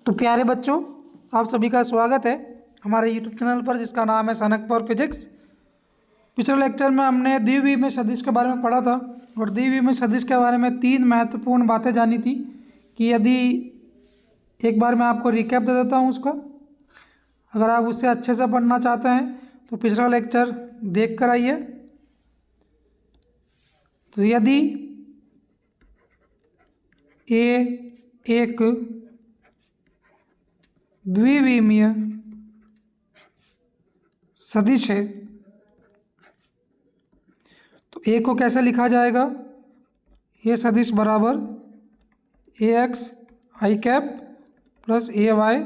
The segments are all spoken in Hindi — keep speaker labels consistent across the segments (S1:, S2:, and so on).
S1: तो प्यारे बच्चों, आप सभी का स्वागत है हमारे यूट्यूब चैनल पर जिसका नाम है सनक फॉर फिजिक्स। पिछले लेक्चर में हमने द्विविमीय सदिश के बारे में पढ़ा था और द्विविमीय सदिश के बारे में 3 महत्वपूर्ण बातें जानी थी कि यदि एक बार मैं आपको रिकैप दे देता हूँ उसका, अगर आप उससे अच्छे से पढ़ना चाहते हैं तो पिछला लेक्चर देख कर आइए। तो यदि ए एक द्विविमीय सदिश है तो ए को कैसे लिखा जाएगा? ए सदिश बराबर ए x I cap plus a y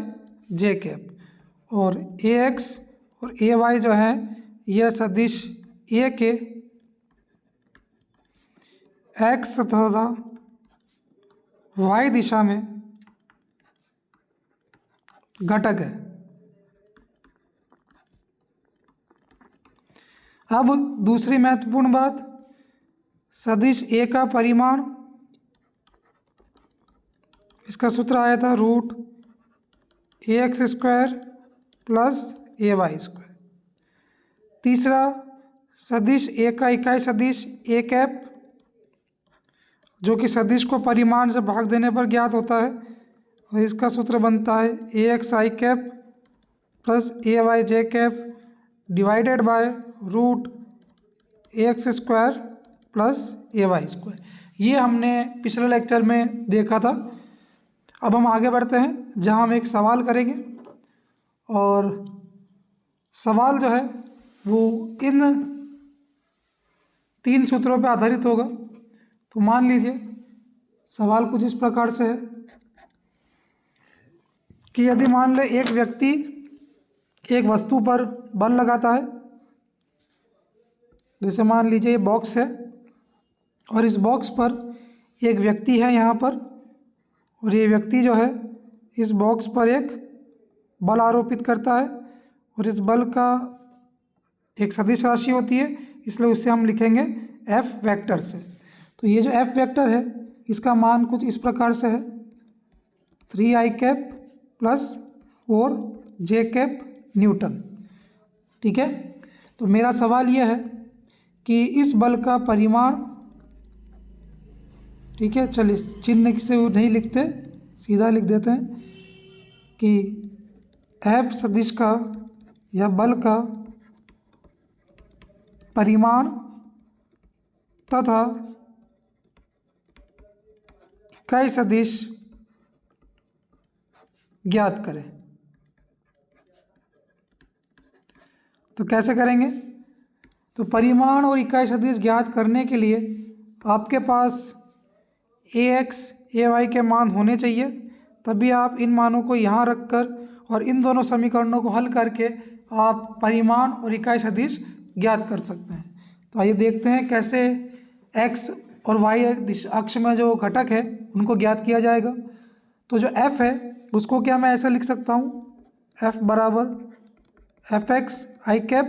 S1: J cap, और ए एक्स और ए वाई जो है यह सदिश ए के एक्स तथा वाई दिशा में घटक है। अब दूसरी महत्वपूर्ण बात, सदिश ए का परिमाण, इसका सूत्र आया था root a x square plus a y square. तीसरा, सदिश ए का इकाई सदिश ए कैप जो कि सदिश को परिमाण से भाग देने पर ज्ञात होता है, और इसका सूत्र बनता है a x I cap plus a y J cap divided by root a x square plus a y square. ये हमने पिछले लेक्चर में देखा था। अब हम आगे बढ़ते हैं जहाँ हम एक सवाल करेंगे, और सवाल जो है वो इन 3 सूत्रों पर आधारित होगा। तो मान लीजिए सवाल कुछ इस प्रकार से है कि यदि मान ले एक व्यक्ति एक वस्तु पर बल लगाता है, जैसे मान लीजिए ये बॉक्स है और इस बॉक्स पर एक व्यक्ति है यहाँ पर, और ये व्यक्ति जो है इस बॉक्स पर एक बल आरोपित करता है, और इस बल का एक सदिश राशि होती है, इसलिए उसे हम लिखेंगे एफ वेक्टर से। तो ये जो एफ वेक्टर है इसका मान कुछ इस प्रकार से है 3 आई कैप प्लस 4 जे कैप न्यूटन। ठीक है, तो मेरा सवाल यह है कि इस बल का परिमाण, ठीक है, चलिए चिन्ह से नहीं लिखते, सीधा लिख देते हैं कि एफ सदिश का या बल का परिमाण तथा इकाई सदिश ज्ञात करें। तो कैसे करेंगे? तो परिमाण और इकाई सदिश ज्ञात करने के लिए आपके पास ए एक्स ए वाई के मान होने चाहिए, तभी आप इन मानों को यहाँ रखकर और इन दोनों समीकरणों को हल करके आप परिमाण और इकाई सदिश ज्ञात कर सकते हैं। तो आइए देखते हैं कैसे एक्स और वाई अक्ष में जो घटक है उनको ज्ञात किया जाएगा। तो जो एफ है उसको क्या मैं ऐसा लिख सकता हूँ, एफ बराबर एफ एक्स आई कैप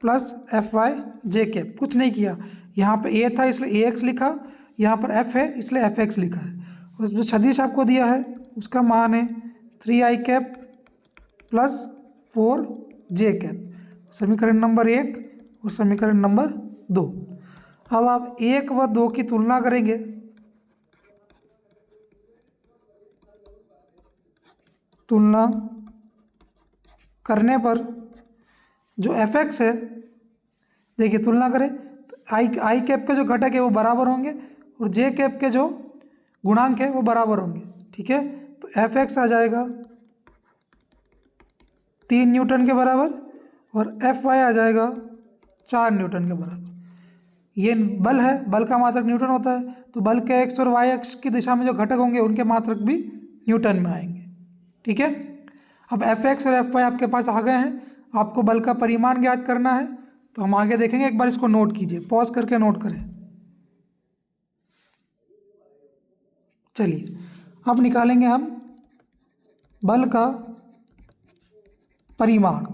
S1: प्लस एफ वाई जे कैप। कुछ नहीं किया, यहाँ पे ए था इसलिए ए एक्स लिखा, यहाँ पर एफ है इसलिए एफ एक्स लिखा है, और जो सदिश आपको दिया है उसका मान है 3 आई कैप प्लस 4 जे कैप। समीकरण नंबर 1 और समीकरण नंबर 2। अब आप 1 व 2 की तुलना करेंगे, तुलना करने पर जो एफ एक्स है, देखिए तुलना करें तो आई कैप के जो घटक है वो बराबर होंगे और जे कैप के जो गुणांक है वो बराबर होंगे। ठीक है, तो एफ एक्स आ जाएगा 3 न्यूटन के बराबर और एफ वाई आ जाएगा 4 न्यूटन के बराबर। ये बल है, बल का मात्रक न्यूटन होता है, तो बल के एक्स और वाई एक्स की दिशा में जो घटक होंगे उनके मात्रक भी न्यूटन में आएंगे। ठीक है, अब एफ एक्स और एफ वाई आपके पास आ गए हैं, आपको बल का परिमाण ज्ञात करना है। तो हम आगे देखेंगे, एक बार इसको नोट कीजिए, पॉज करके नोट करें। चलिए अब निकालेंगे हम बल का परिमाण।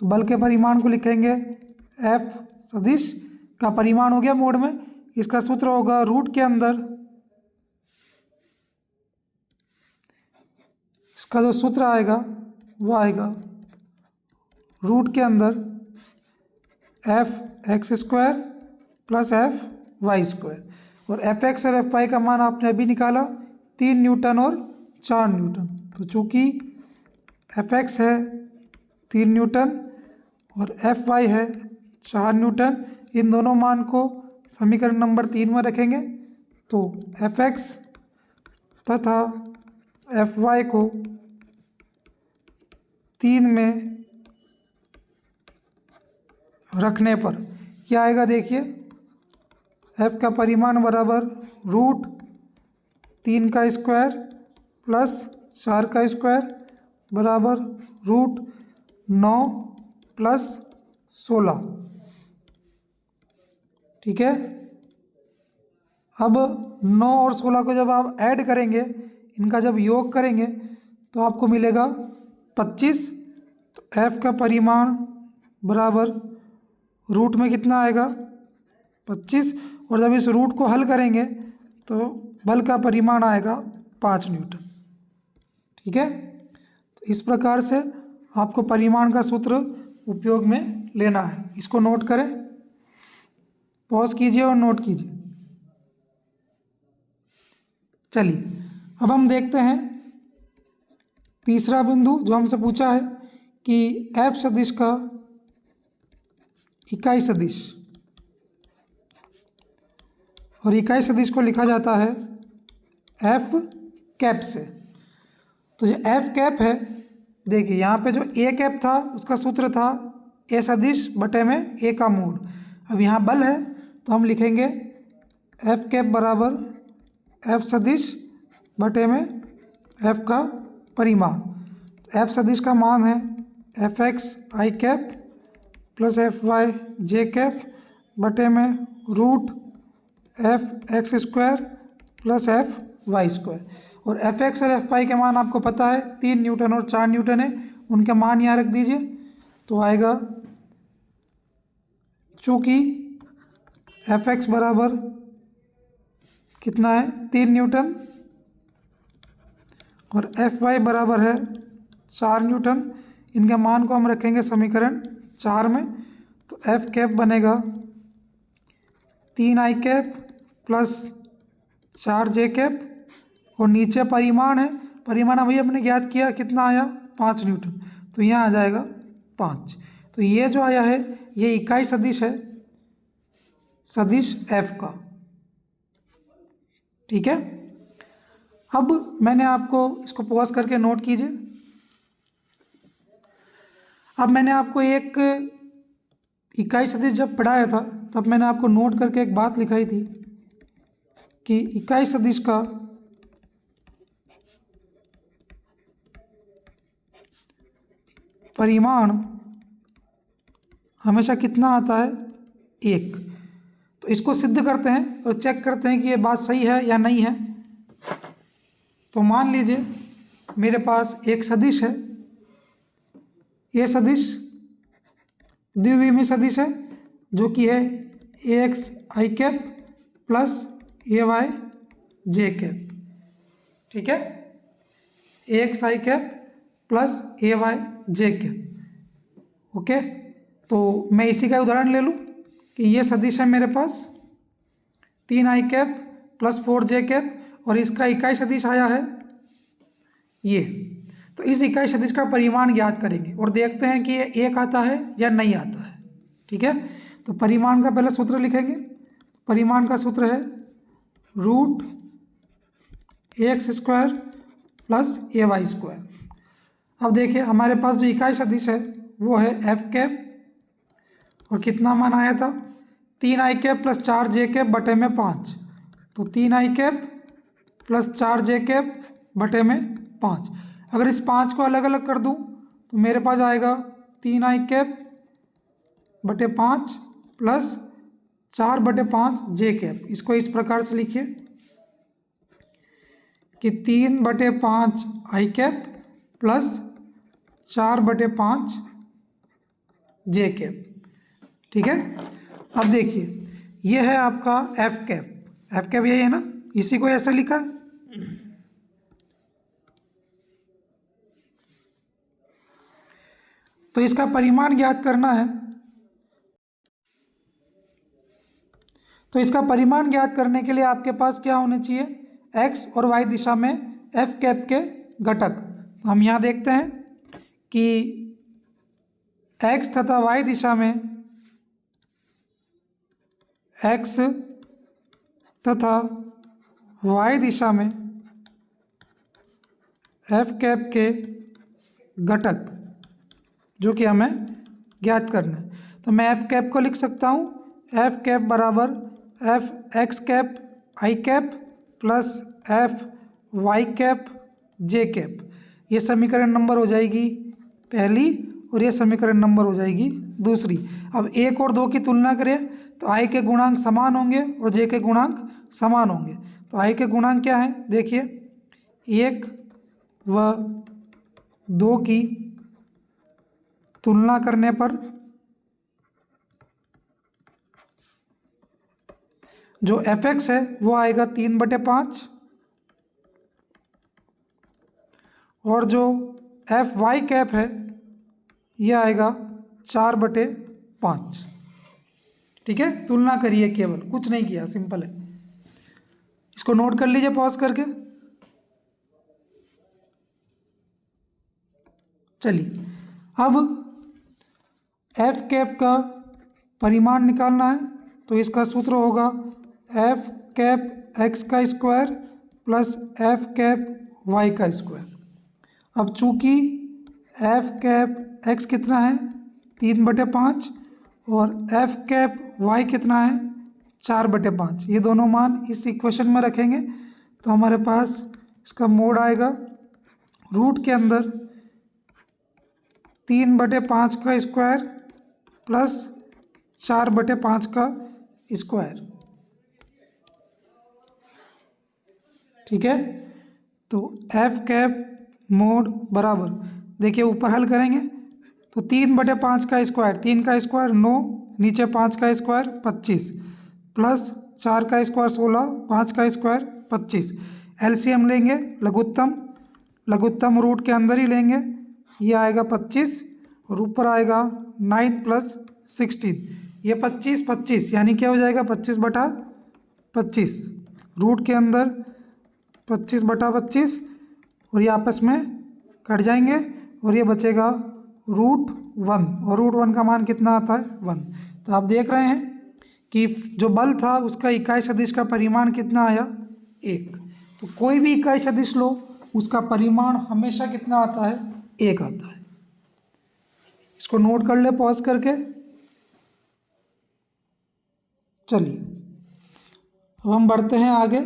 S1: तो बल के परिमाण को लिखेंगे एफ सदिश का परिमाण हो गया मोड में, इसका सूत्र होगा रूट के अंदर इसका जो सूत्र आएगा वो आएगा रूट के अंदर F X square plus F Y square, और एफ एक्स और एफ वाई का मान आपने अभी निकाला 3 न्यूटन और 4 न्यूटन। तो चूँकि एफ एक्स है 3 न्यूटन और एफ वाई है 4 न्यूटन, इन दोनों मान को समीकरण नंबर 3 में रखेंगे तो एफ एक्स तथा एफ वाई को 3 में रखने पर क्या आएगा, देखिए f का परिमाण बराबर रूट 3 का स्क्वायर प्लस 4 का स्क्वायर बराबर रूट 9 प्लस 16। ठीक है, अब 9 और 16 को जब आप ऐड करेंगे, इनका जब योग करेंगे तो आपको मिलेगा 25। तो f का परिमाण बराबर रूट में कितना आएगा 25, और जब इस रूट को हल करेंगे तो बल का परिमाण आएगा 5 न्यूटन। ठीक है, तो इस प्रकार से आपको परिमाण का सूत्र उपयोग में लेना है। इसको नोट करें, पॉज कीजिए और नोट कीजिए। चलिए अब हम देखते हैं तीसरा बिंदु जो हमसे पूछा है कि एफ सदिश का इकाई सदिश, और इकाई सदिश को लिखा जाता है एफ कैप से। तो जो एफ कैप है, देखिए यहाँ पे जो ए कैप था उसका सूत्र था ए सदिश बटे में ए का मूल। अब यहाँ बल है तो हम लिखेंगे एफ कैप बराबर एफ सदिश बटे में एफ का परिमाण। एफ सदिश का मान है एफ एक्स आई कैप प्लस एफ वाई जे कैप बटे में root F X square plus F Y square. और एफ एक्स और एफ वाई के मान आपको पता है 3 न्यूटन और 4 न्यूटन है, उनके मान यहाँ रख दीजिए। तो आएगा चूँकि एफ एक्स बराबर कितना है 3 न्यूटन और एफ वाई बराबर है 4 न्यूटन, इनके मान को हम रखेंगे समीकरण 4 में। तो एफ कैप बनेगा 3 आई कैप प्लस 4 जे कैप, और नीचे परिमाण है, परिमाण अभी हमने ज्ञात किया कितना आया 5 न्यूटन, तो यहाँ आ जाएगा 5। तो ये जो आया है ये इकाई सदिश है, सदिश एफ का। ठीक है, अब मैंने आपको इसको पॉज करके नोट कीजिए। अब मैंने आपको एक इकाई सदिश जब पढ़ाया था तब मैंने आपको नोट करके एक बात लिखाई थी कि इकाई सदिश का परिमाण हमेशा कितना आता है 1। तो इसको सिद्ध करते हैं और चेक करते हैं कि ये बात सही है या नहीं है। तो मान लीजिए मेरे पास एक सदिश है, ये सदिश द्विविमीय सदिश है जो कि है a x I cap plus a y J cap. ठीक है, a x I cap plus a y J cap. Okay, तो मैं इसी का उदाहरण ले लूँ कि ये सदिश है मेरे पास 3 आई कैप प्लस 4 जे कैप, और इसका इकाई सदिश आया है ये। तो इस इकाई सदिश का परिमाण ज्ञात करेंगे और देखते हैं कि ये 1 आता है या नहीं आता है। ठीक है, तो परिमाण का पहले सूत्र लिखेंगे। परिमाण का सूत्र है root a x square plus a y square. अब देखिए हमारे पास जो इकाई सदिश है वो है एफ कैप, और कितना मान आया था 3 आई कैप प्लस 4 जे कैप बटे में 5। तो 3 आई कैप प्लस 4 जे कैप बटे में 5। अगर इस 5 को अलग अलग कर दूं तो मेरे पास आएगा 3 आई कैप बटे 5 प्लस 4 बटे 5 जे कैप। इसको इस प्रकार से लिखिए कि 3 बटे 5 आई कैप प्लस 4 बटे 5 जे कैप। ठीक है, अब देखिए ये है आपका एफ कैप। एफ कैप यही है ना, इसी को ऐसे लिखा है। तो इसका परिमाण ज्ञात करना है। तो इसका परिमाण ज्ञात करने के लिए आपके पास क्या होने चाहिए, एक्स और वाई दिशा में एफ कैप के घटक। तो हम यहाँ देखते हैं कि एक्स तथा वाई दिशा में एक्स तथा वाई दिशा में एफ कैप के घटक जो कि हमें ज्ञात करना है। तो मैं एफ कैप को लिख सकता हूँ, एफ कैप बराबर f x cap i cap plus F y cap j cap. ये समीकरण नंबर हो जाएगी पहली और ये समीकरण नंबर हो जाएगी दूसरी। अब 1 और 2 की तुलना करें तो आई के गुणांक समान होंगे और जे के गुणांक समान होंगे। तो आई के गुणांक क्या हैं, देखिए 1 व 2 की तुलना करने पर जो एफ एक्स है वो आएगा 3/5 और जो एफ वाई कैप है ये आएगा 4/5। ठीक है, तुलना करिए, केवल कुछ नहीं किया, सिंपल है। इसको नोट कर लीजिए पॉज करके। चलिए अब एफ कैप का परिमाण निकालना है। तो इसका सूत्र होगा एफ कैप एक्स का square plus F cap Y का स्क्वायर। अब चूंकि एफ कैप एक्स कितना है 3/5 और एफ कैप वाई कितना है 4/5, ये दोनों मान इस इक्वेशन में रखेंगे तो हमारे पास इसका मोड आएगा रूट के अंदर 3/5 का स्क्वायर प्लस 4/5 का स्क्वायर। ठीक है, तो एफ कैप मोड बराबर, देखिए ऊपर हल करेंगे तो 3/5 का स्क्वायर, 3 का स्क्वायर 9, नीचे 5 का स्क्वायर 25 प्लस 4 का स्क्वायर 16, 5 का स्क्वायर 25। एलसीएम लेंगे, लघुत्तम रूट के अंदर ही लेंगे, ये आएगा 25 और ऊपर आएगा 9 + 16, ये 25 यानी क्या हो जाएगा 25/25, रूट के अंदर 25/25 और ये आपस में कट जाएंगे और ये बचेगा √1 और √1 का मान कितना आता है 1। तो आप देख रहे हैं कि जो बल था उसका इकाई सदिश का परिमाण कितना आया 1। तो कोई भी इकाई सदिश लो उसका परिमाण हमेशा कितना आता है 1 आता है। इसको नोट कर ले पॉज करके। चलिए अब हम बढ़ते हैं आगे,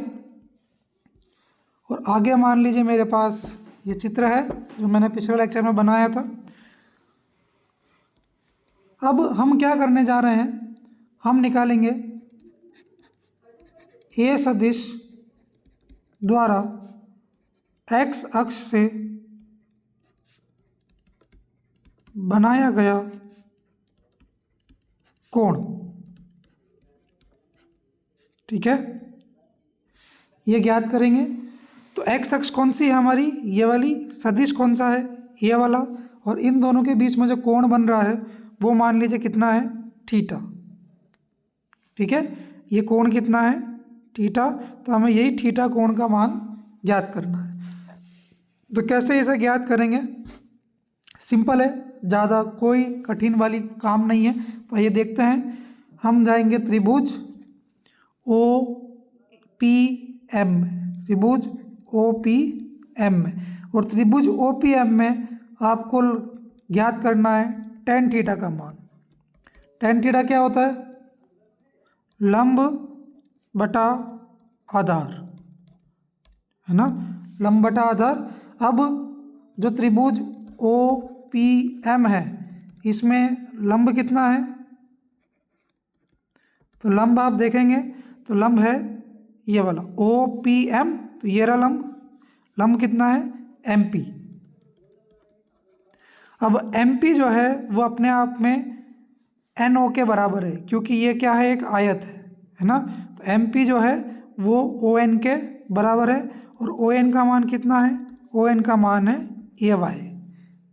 S1: और आगे मान लीजिए मेरे पास ये चित्र है जो मैंने पिछले लेक्चर में बनाया था। अब हम क्या करने जा रहे हैं, हम निकालेंगे ए सदिश द्वारा एक्स अक्ष से बनाया गया कोण। ठीक है, ये ज्ञात करेंगे। तो एक्स अक्ष कौन सी है हमारी, ये वाली, सदिश कौन सा है ये वाला, और इन दोनों के बीच में जो कोण बन रहा है वो मान लीजिए कितना है थीटा। ठीक है, ये कोण कितना है थीटा, तो हमें यही थीटा कोण का मान ज्ञात करना है। तो कैसे इसे ज्ञात करेंगे, सिंपल है, ज़्यादा कोई कठिन वाली काम नहीं है। तो ये देखते हैं, हम जाएंगे त्रिभुज OPM, त्रिभुज OPM में, और त्रिभुज OPM में आपको ज्ञात करना है tan थीटा का मान। tan थीटा क्या होता है, लंब बटा आधार, है ना, लंब बटा आधार। अब जो त्रिभुज OPM है इसमें लंब कितना है, तो लंब आप देखेंगे तो लंब है ये वाला OPM, तो ये रहा लंब कितना है MP। अब MP जो है वो अपने आप में NO के बराबर है, क्योंकि ये क्या है एक आयत है ना। तो MP जो है वो ON के बराबर है, और ON का मान कितना है, ON का मान है AY।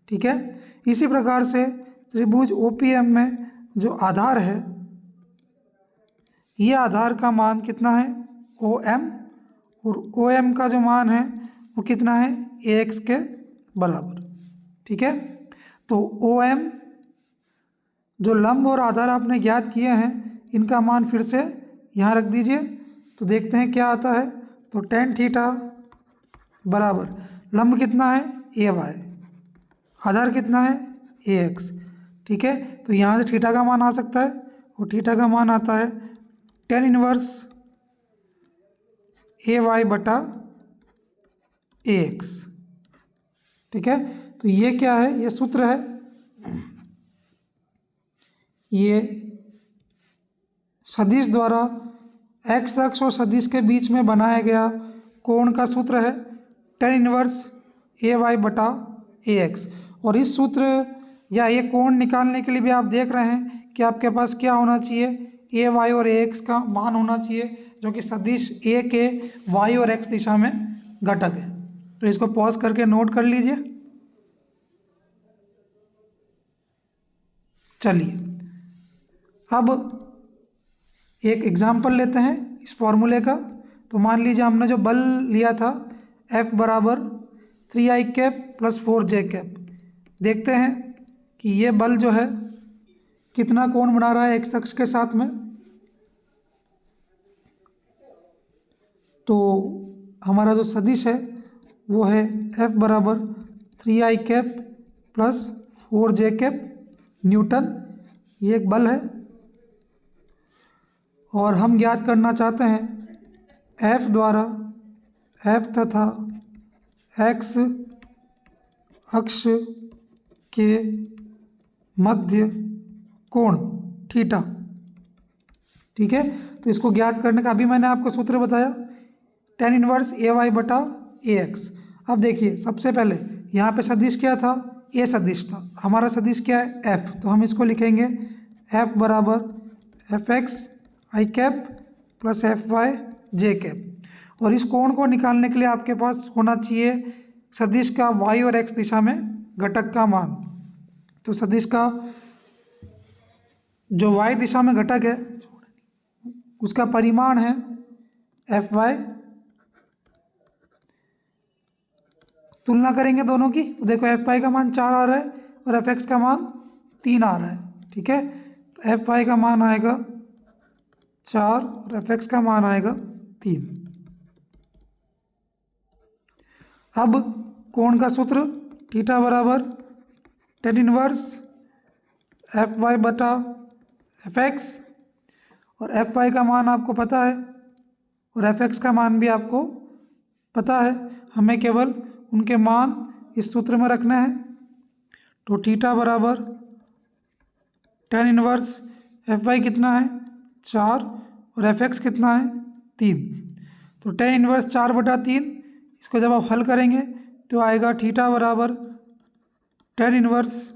S1: ठीक है, इसी प्रकार से त्रिभुज OPM में जो आधार है, ये आधार का मान कितना है OM, और OM का जो मान है वो कितना है AX के बराबर। ठीक है, तो OM जो लंब और आधार आपने ज्ञात किए हैं, इनका मान फिर से यहाँ रख दीजिए, तो देखते हैं क्या आता है। तो tan थीटा बराबर लंब कितना है AY, आधार कितना है AX। ठीक है, तो यहाँ से थीटा का मान आ सकता है, और थीटा का मान आता है tan इनवर्स AY बटा AX। ठीक है, तो ये क्या है, ये सूत्र है, ये सदिश द्वारा x अक्ष और सदिश के बीच में बनाया गया कोण का सूत्र है tan इनवर्स AY बटा AX। और इस सूत्र या ये कोण निकालने के लिए भी आप देख रहे हैं कि आपके पास क्या होना चाहिए, AY और AX का मान होना चाहिए, जो कि सदिश A के y और x दिशा में घटक है। तो इसको पॉज करके नोट कर लीजिए। चलिए अब एक एग्जाम्पल लेते हैं इस फॉर्मूले का। तो मान लीजिए हमने जो बल लिया था F बराबर 3i cap plus 4j cap. देखते हैं कि ये बल जो है कितना कोण बना रहा है x अक्ष के साथ में। तो हमारा जो सदिश है वो है F बराबर 3i cap plus 4j cap Newton, ये एक बल है। और हम ज्ञात करना चाहते हैं F द्वारा F तथा x अक्ष के मध्य कोण थीटा। ठीक है, तो इसको ज्ञात करने का अभी मैंने आपको सूत्र बताया, tan इनवर्स AY बटा AX। अब देखिए सबसे पहले यहाँ पे सदिश क्या था, A सदिश था, हमारा सदिश क्या है F, तो हम इसको लिखेंगे F बराबर fx i cap plus fy j cap. और इस कोण को निकालने के लिए आपके पास होना चाहिए सदिश का y और x दिशा में घटक का मान। तो सदिश का जो y दिशा में घटक है उसका परिमाण है fy। तुलना करेंगे दोनों की, तो देखो fy का मान 4 आ रहा है और fx का मान 3 आ रहा है। ठीक है, तो fy का मान आएगा 4 और fx का मान आएगा 3। अब कोण का सूत्र थीटा बराबर tan इनवर्स fy बटा fx, और fy का मान आपको पता है और fx का मान भी आपको पता है, हमें केवल उनके मान इस सूत्र में रखना है। तो थीटा बराबर tan इनवर्स fy कितना है 4 और fx कितना है 3। तो tan इनवर्स 4 बटा 3, इसको जब आप हल करेंगे तो आएगा थीटा बराबर tan इनवर्स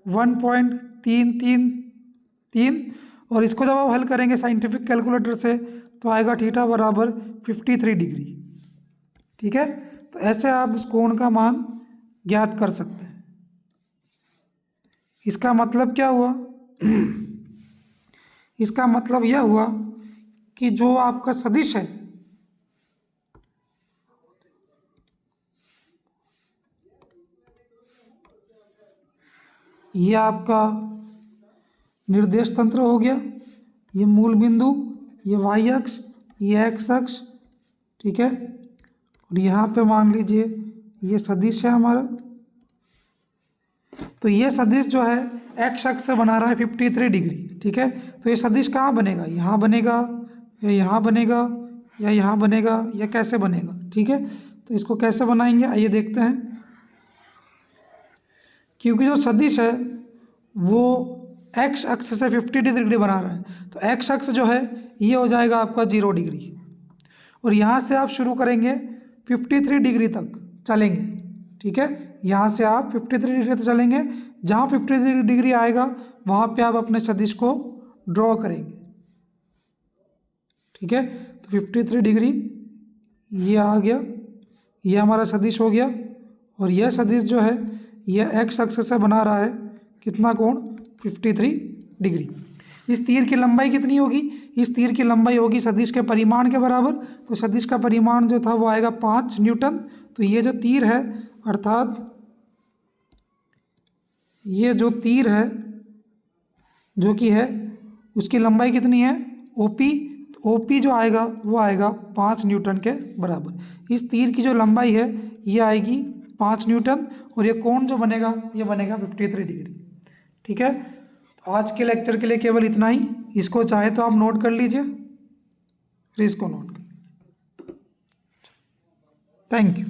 S1: 1.333, और इसको जब आप हल करेंगे साइंटिफिक कैलकुलेटर से तो आएगा थीटा बराबर 53 डिग्री। ठीक है, तो ऐसे आप उस कोण का मान ज्ञात कर सकते हैं। इसका मतलब क्या हुआ इसका मतलब यह हुआ कि जो आपका सदिश है ये आपका निर्देश तंत्र हो गया, ये मूल बिंदु, ये y अक्ष, ये x अक्ष। ठीक है, और यहाँ पे मान लीजिए ये सदिश है हमारा। तो ये सदिश जो है x अक्ष से बना रहा है 53 डिग्री। ठीक है, तो ये सदिश कहाँ बनेगा, यहाँ बनेगा या यहाँ बनेगा या यहाँ बनेगा या कैसे बनेगा। ठीक है, तो इसको कैसे बनाएंगे आइए देखते हैं। क्योंकि जो सदिश है वो x अक्ष से 50 डिग्री बना रहा है, तो x अक्ष जो है ये हो जाएगा आपका 0 डिग्री, और यहाँ से आप शुरू करेंगे 53 डिग्री तक चलेंगे। ठीक है, यहाँ से आप 53 डिग्री तक चलेंगे, जहाँ 53 डिग्री आएगा वहाँ पे आप अपने सदिश को ड्रॉ करेंगे। ठीक है, तो 53 डिग्री ये आ गया, ये हमारा सदिश हो गया, और यह सदिश जो है यह x अक्ष से बना रहा है कितना कोण 53 डिग्री। इस तीर की लंबाई कितनी होगी? इस तीर की लंबाई होगी सदिश के परिमाण के बराबर। तो सदिश का परिमाण जो था वो आएगा 5 न्यूटन। तो ये जो तीर है, अर्थात ये जो तीर है जो कि है उसकी लंबाई कितनी है? ओपी। ओपी जो आएगा वो आएगा 5 न्यूटन के बराबर। इस तीर की जो लंबाई है ये आएगी 5 न्यूटन और ये कोण जो बनेगा ये बनेगा 53 डिग्री। ठीक है, तो आज के लेक्चर के लिए केवल इतना ही। इसको चाहे तो आप नोट कर लीजिए, फिर इसको नोट कर। Thank you.